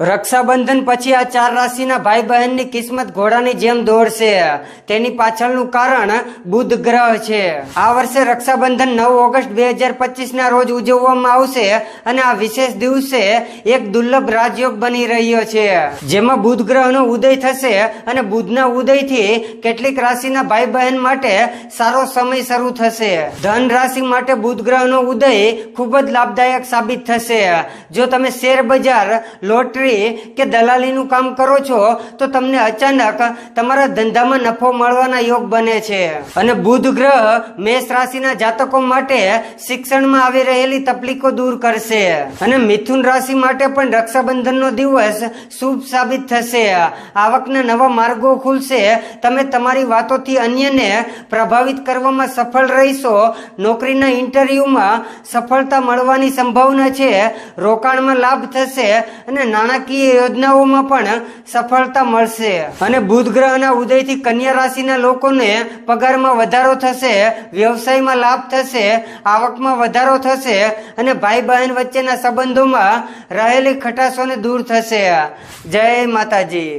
રક્ષાબંધન પછી આ ચાર રાશિના ભાઈ બહેનની કિસ્મત ઘોડાની જેમ દોડશે. તેની પાછળનું કારણ બુધ ગ્રહ છે. આ વર્ષે રક્ષાબંધન 9 ઓગસ્ટ 2025 ના રોજ ઉજવવામાં આવશે અને આ વિશેષ દિવસે એક દુર્લભ રાજયોગ બની રહ્યો છે, જેમાં બુધ ગ્રહનો ઉદય થશે અને બુધના ઉદયથી કેટલીક રાશિના ભાઈ બહેન માટે સારો સમય શરૂ થશે. ધન રાશિ માટે બુધ ગ્રહનો ઉદય ખૂબ જ લાભદાયક સાબિત થશે. જો તમે શેર બજાર, લોટરી કે દલાલીનું કામ કરો છો તો તમને અચાનક તમારા ધંધામાં નફો મળવાના યોગ બને છે. અને બુધ ગ્રહ મેષ રાશિના જાતકો માટે શિક્ષણમાં આવી રહેલી તકલીફો દૂર કરશે. અને મિથુન રાશિ માટે પણ રક્ષાબંધનનો દિવસ શુભ સાબિત થશે. આવકના નવા માર્ગો ખુલશે. તમે તમારી વાતોથી અન્યને પ્રભાવિત કરવામાં સફળ રહીશો. નોકરીના ઇન્ટરવ્યુમાં સફળતા મળવાની સંભાવના છે. રોકાણમાં લાભ થશે અને નાણાકીય યોજનાઓમાં પણ સફળતા મળશે. અને બુધ ગ્રહના ઉદયથી કન્યા રાશિના લોકોને પગારમાં વધારો થશે, વ્યવસાયમાં લાભ થશે, આવકમાં વધારો થશે અને ભાઈ બહેન વચ્ચેના સંબંધોમાં રહેલી ખટાશોને દૂર થશે. જય માતાજી.